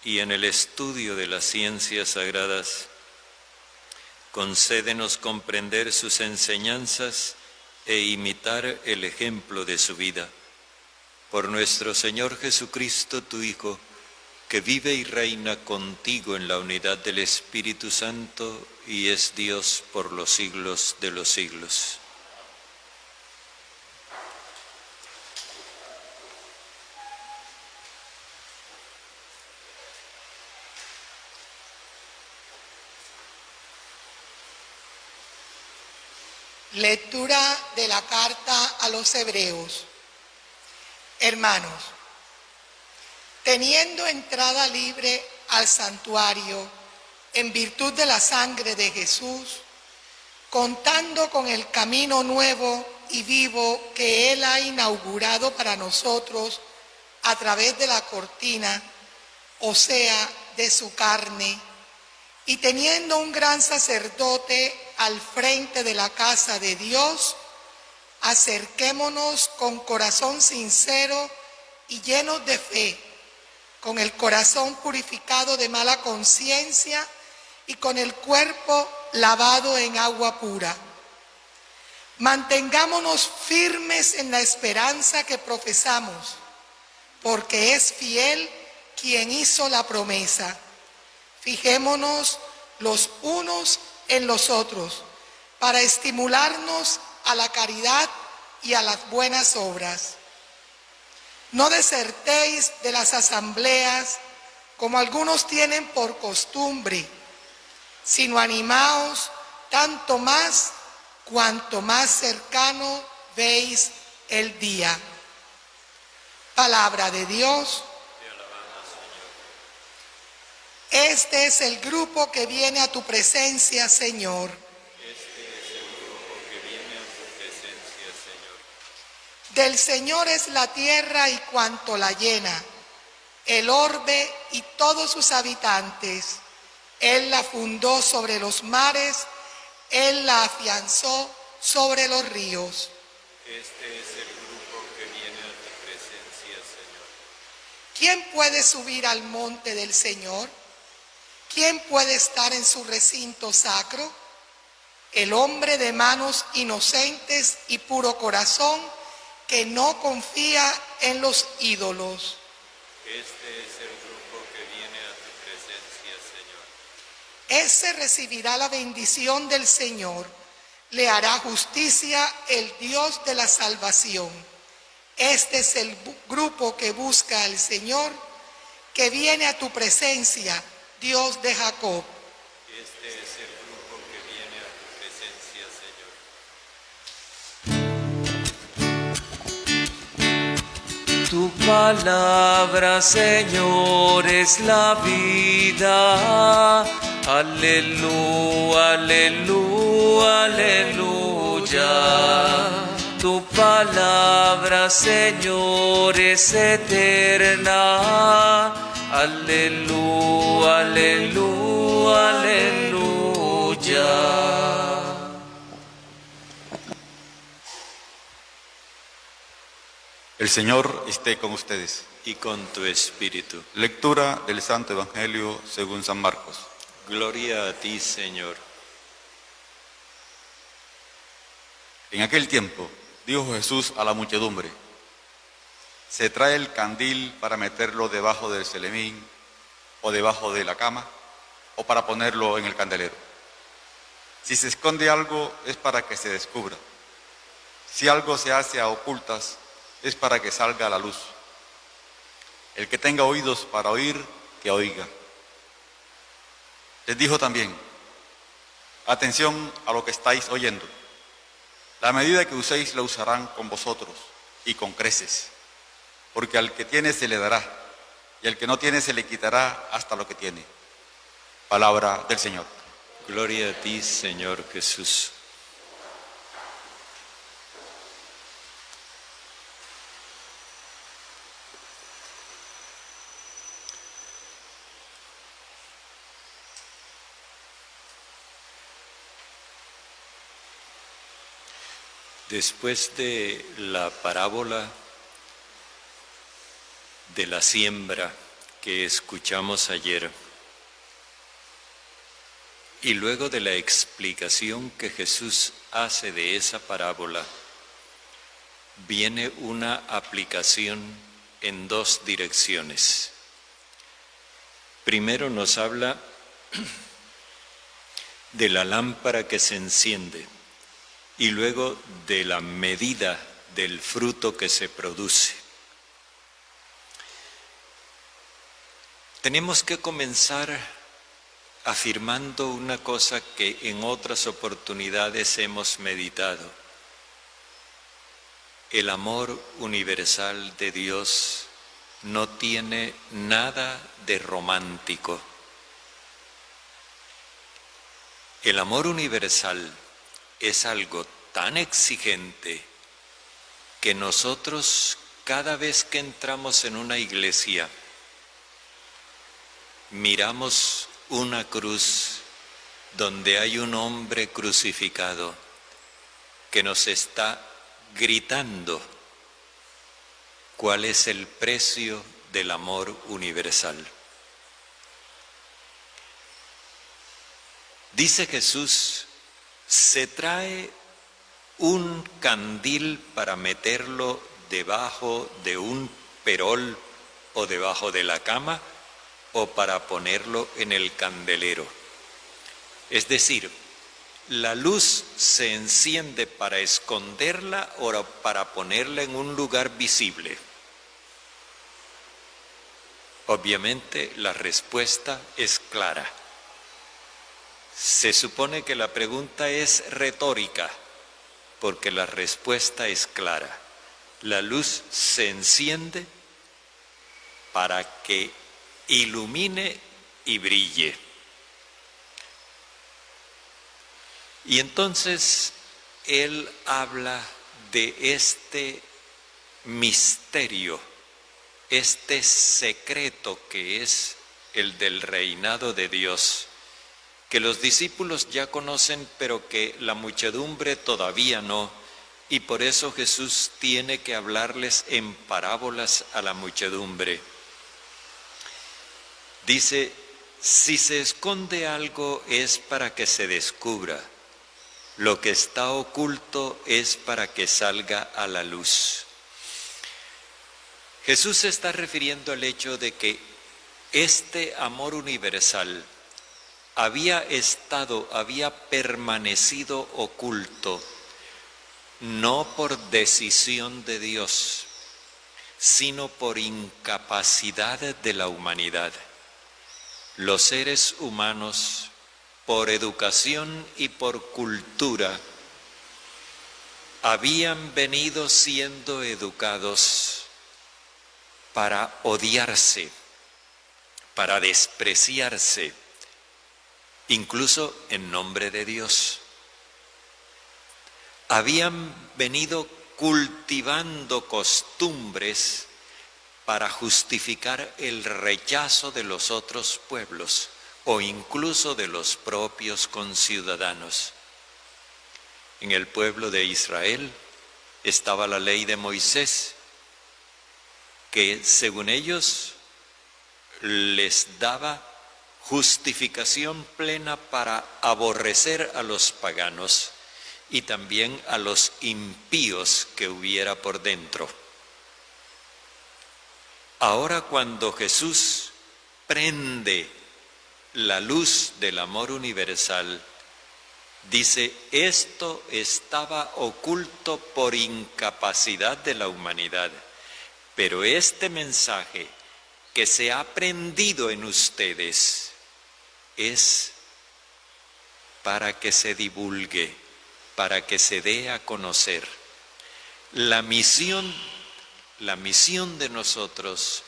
y en el estudio de las ciencias sagradas, concédenos comprender sus enseñanzas e imitar el ejemplo de su vida. Por nuestro Señor Jesucristo, tu Hijo, que vive y reina contigo en la unidad del Espíritu Santo y es Dios por los siglos de los siglos. Lectura de la carta a los Hebreos. Hermanos, teniendo entrada libre al santuario en virtud de la sangre de Jesús, contando con el camino nuevo y vivo que Él ha inaugurado para nosotros a través de la cortina, o sea, de su carne, y teniendo un gran sacerdote al frente de la casa de Dios, acerquémonos con corazón sincero y llenos de fe, con el corazón purificado de mala conciencia y con el cuerpo lavado en agua pura. Mantengámonos firmes en la esperanza que profesamos, porque es fiel quien hizo la promesa. Fijémonos los unos en los otros para estimularnos a la caridad y a las buenas obras. No desertéis de las asambleas como algunos tienen por costumbre, sino animaos tanto más cuanto más cercano veis el día. Palabra de Dios. Este es el grupo que viene a tu presencia, Señor. Del Señor es la tierra y cuanto la llena, el orbe y todos sus habitantes. Él la fundó sobre los mares, Él la afianzó sobre los ríos. Este es el grupo que viene a tu presencia, Señor. ¿Quién puede subir al monte del Señor? ¿Quién puede estar en su recinto sacro? El hombre de manos inocentes y puro corazón, que no confía en los ídolos. Este es el grupo que viene a tu presencia, Señor. Ese recibirá la bendición del Señor, le hará justicia el Dios de la salvación. Este es el grupo que busca al Señor, que viene a tu presencia, Dios de Jacob. Este es el grupo que viene a tu presencia, Señor. Tu palabra, Señor, es la vida. Aleluya, aleluya, aleluya. Tu palabra, Señor, es eterna. Aleluya, aleluya, aleluya. El Señor esté con ustedes. Y con tu espíritu. Lectura del Santo Evangelio según San Marcos. Gloria a ti, Señor. En aquel tiempo dijo Jesús a la muchedumbre: ¿se trae el candil para meterlo debajo del celemín o debajo de la cama, o para ponerlo en el candelero? Si se esconde algo, es para que se descubra. Si algo se hace a ocultas, es para que salga a la luz. El que tenga oídos para oír, que oiga. Les dijo también: atención a lo que estáis oyendo. La medida que uséis la usarán con vosotros, y con creces. Porque al que tiene se le dará, y al que no tiene se le quitará hasta lo que tiene. Palabra del Señor. Gloria a ti, Señor Jesús. Después de la parábola de la siembra que escuchamos ayer y luego de la explicación que Jesús hace de esa parábola, viene una aplicación en dos direcciones. Primero nos habla de la lámpara que se enciende y luego de la medida del fruto que se produce. Tenemos que comenzar afirmando una cosa que en otras oportunidades hemos meditado. El amor universal de Dios no tiene nada de romántico. El amor universal es algo tan exigente que nosotros, cada vez que entramos en una iglesia, miramos una cruz donde hay un hombre crucificado que nos está gritando cuál es el precio del amor universal. Dice Jesús, se trae un candil para meterlo debajo de un perol o debajo de la cama o para ponerlo en el candelero. Es decir, la luz se enciende para esconderla o para ponerla en un lugar visible. Obviamente la respuesta es clara. Se supone que la pregunta es retórica, porque la respuesta es clara. La luz se enciende para que ilumine y brille. Y entonces él habla de este misterio, este secreto que es el del reinado de Dios, que los discípulos ya conocen, pero que la muchedumbre todavía no, y por eso Jesús tiene que hablarles en parábolas a la muchedumbre. Dice, si se esconde algo es para que se descubra, lo que está oculto es para que salga a la luz. Jesús se está refiriendo al hecho de que este amor universal había permanecido oculto, no por decisión de Dios, sino por incapacidad de la humanidad. Los seres humanos, por educación y por cultura, habían venido siendo educados para odiarse, para despreciarse, incluso en nombre de Dios. Habían venido cultivando costumbres para justificar el rechazo de los otros pueblos o incluso de los propios conciudadanos. En el pueblo de Israel estaba la ley de Moisés, que según ellos les daba justificación plena para aborrecer a los paganos y también a los impíos que hubiera por dentro. Ahora, cuando Jesús prende la luz del amor universal, dice, esto estaba oculto por incapacidad de la humanidad, pero este mensaje que se ha prendido en ustedes es para que se divulgue, para que se dé a conocer. La misión de nosotros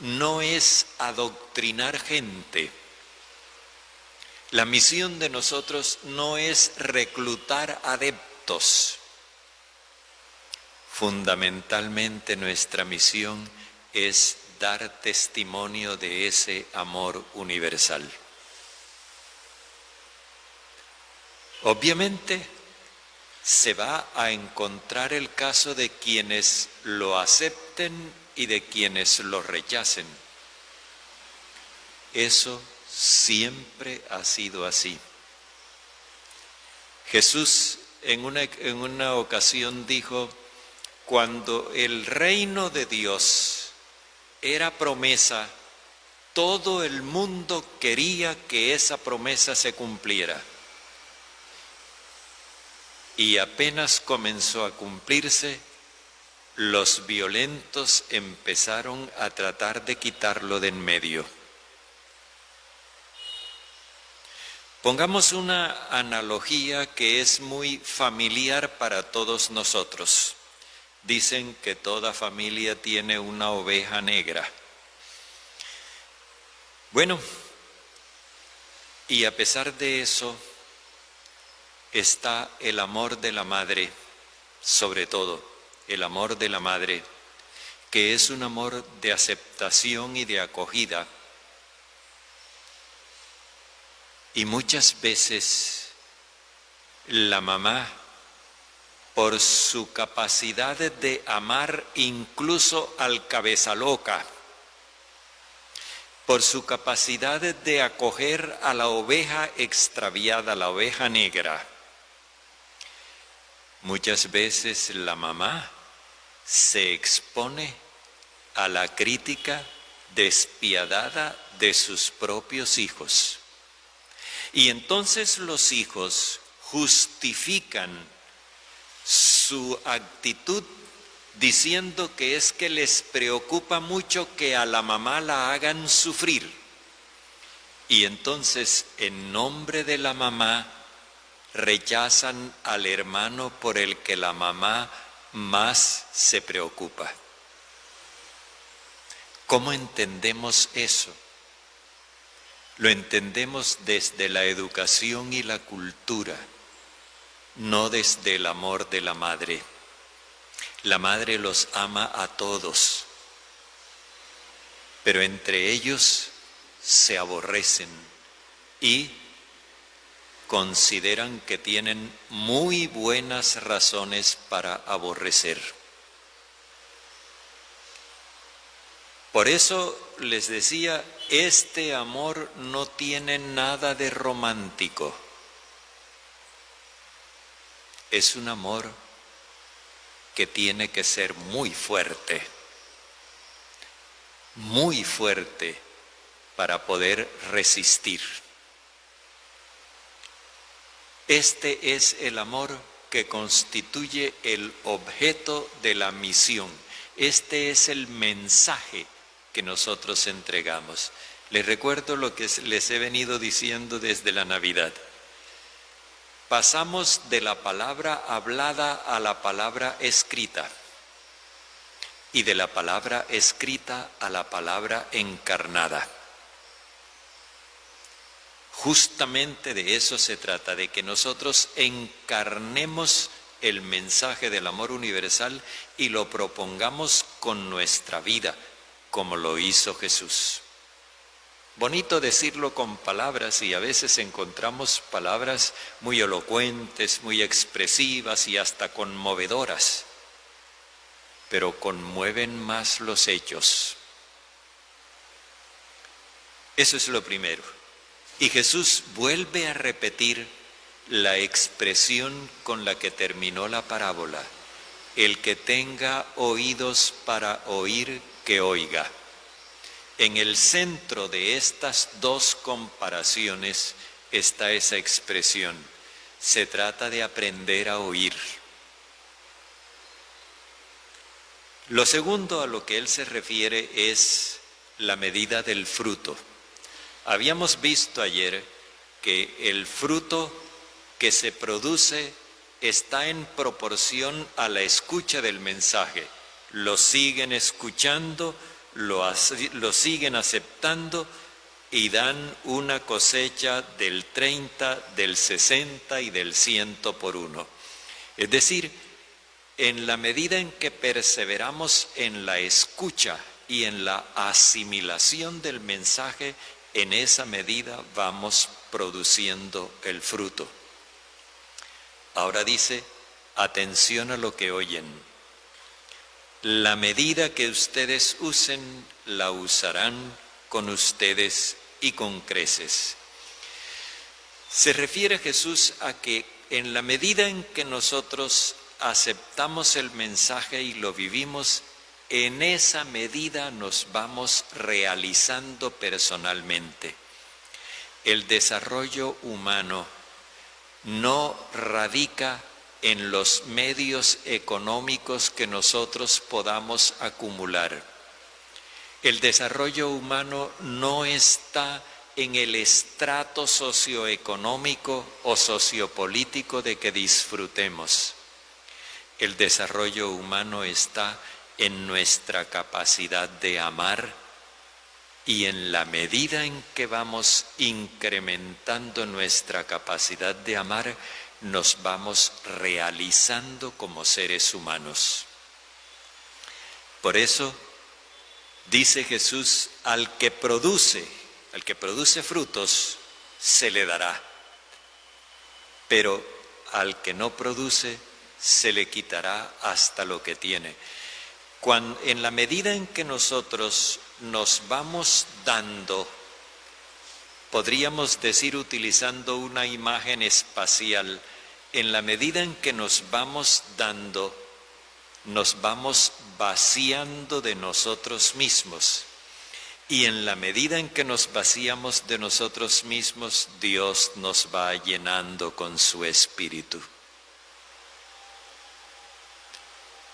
no es adoctrinar gente. La misión de nosotros no es reclutar adeptos. Fundamentalmente nuestra misión es dar testimonio de ese amor universal. Obviamente se va a encontrar el caso de quienes lo acepten y de quienes lo rechacen. eso siempre ha sido así. Jesús en una ocasión dijo, cuando el reino de Dios era promesa, todo el mundo quería que esa promesa se cumpliera. Y apenas comenzó a cumplirse, los violentos empezaron a tratar de quitarlo de en medio. Pongamos una analogía que es muy familiar para todos nosotros. Dicen que toda familia tiene una oveja negra. Bueno, y a pesar de eso, está el amor de la madre, sobre todo el amor de la madre, que es un amor de aceptación y de acogida. Y muchas veces la mamá, por su capacidad de amar incluso al cabeza loca, por su capacidad de acoger a la oveja extraviada, la oveja negra, muchas veces la mamá se expone a la crítica despiadada de sus propios hijos. Y entonces los hijos justifican su actitud diciendo que es que les preocupa mucho que a la mamá la hagan sufrir. Y entonces, en nombre de la mamá, rechazan al hermano por el que la mamá más se preocupa. ¿Cómo entendemos eso? Lo entendemos desde la educación y la cultura, no desde el amor de la madre. La madre los ama a todos, pero entre ellos se aborrecen y consideran que tienen muy buenas razones para aborrecer. Por eso les decía, este amor no tiene nada de romántico. Es un amor que tiene que ser muy fuerte para poder resistir. Este es el amor que constituye el objeto de la misión. Este es el mensaje que nosotros entregamos. Les recuerdo lo que les he venido diciendo desde la Navidad. Pasamos de la palabra hablada a la palabra escrita y de la palabra escrita a la palabra encarnada. Justamente de eso se trata, de que nosotros encarnemos el mensaje del amor universal y lo propongamos con nuestra vida, como lo hizo Jesús. Bonito decirlo con palabras y a veces encontramos palabras muy elocuentes, muy expresivas y hasta conmovedoras, pero conmueven más los hechos. Eso es lo primero. Y Jesús vuelve a repetir la expresión con la que terminó la parábola: el que tenga oídos para oír, que oiga. En el centro de estas dos comparaciones está esa expresión. Se trata de aprender a oír. Lo segundo a lo que él se refiere es la medida del fruto. Habíamos visto ayer que el fruto que se produce está en proporción a la escucha del mensaje. Lo siguen escuchando, lo siguen aceptando y dan una cosecha del 30, del 60 y del 100 por uno. Es decir, en la medida en que perseveramos en la escucha y en la asimilación del mensaje, en esa medida vamos produciendo el fruto. Ahora dice, atención a lo que oyen. La medida que ustedes usen, la usarán con ustedes y con creces. Se refiere Jesús a que en la medida en que nosotros aceptamos el mensaje y lo vivimos, en esa medida nos vamos realizando personalmente. El desarrollo humano no radica en los medios económicos que nosotros podamos acumular. El desarrollo humano no está en el estrato socioeconómico o sociopolítico de que disfrutemos. El desarrollo humano está en nuestra capacidad de amar, y en la medida en que vamos incrementando nuestra capacidad de amar, nos vamos realizando como seres humanos. Por eso dice Jesús, al que produce frutos, se le dará, pero al que no produce, se le quitará hasta lo que tiene. En la medida en que nosotros nos vamos dando, podríamos decir utilizando una imagen espacial, en la medida en que nos vamos dando, nos vamos vaciando de nosotros mismos. Y en la medida en que nos vaciamos de nosotros mismos, Dios nos va llenando con su Espíritu.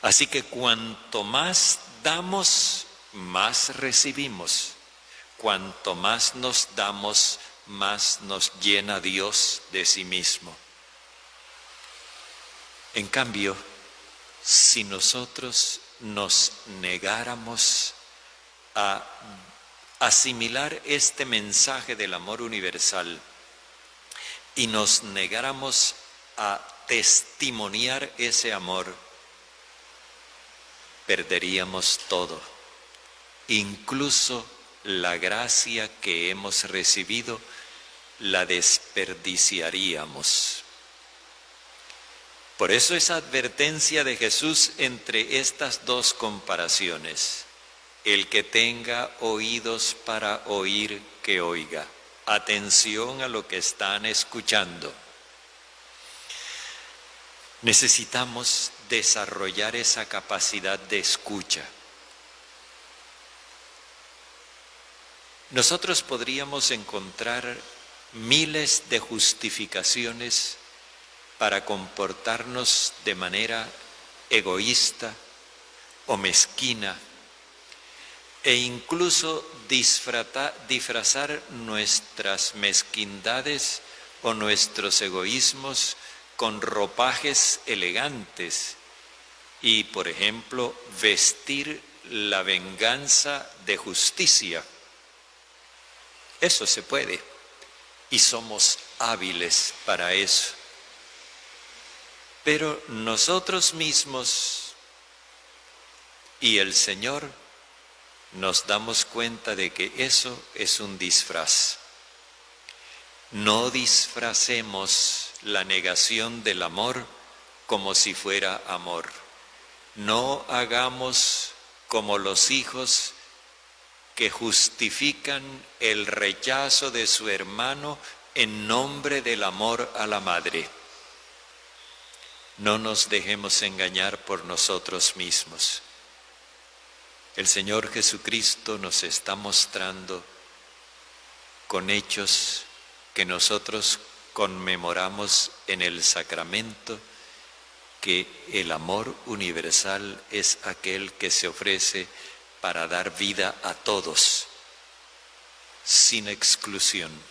Así que cuanto más damos, más recibimos. Cuanto más nos damos, más nos llena Dios de sí mismo. En cambio, si nosotros nos negáramos a asimilar este mensaje del amor universal y nos negáramos a testimoniar ese amor, perderíamos todo, incluso la gracia que hemos recibido la desperdiciaríamos. Por eso esa advertencia de Jesús entre estas dos comparaciones: el que tenga oídos para oír, que oiga. Atención a lo que están escuchando. Necesitamos desarrollar esa capacidad de escucha. Nosotros podríamos encontrar miles de justificaciones para comportarnos de manera egoísta o mezquina, e incluso disfrazar nuestras mezquindades o nuestros egoísmos con ropajes elegantes y, por ejemplo, vestir la venganza de justicia. Eso se puede y somos hábiles para eso. Pero nosotros mismos y el Señor nos damos cuenta de que eso es un disfraz. No disfracemos la negación del amor como si fuera amor. No hagamos como los hijos que justifican el rechazo de su hermano en nombre del amor a la madre. No nos dejemos engañar por nosotros mismos. El Señor Jesucristo nos está mostrando con hechos que nosotros conmemoramos en el sacramento que el amor universal es aquel que se ofrece para dar vida a todos, sin exclusión.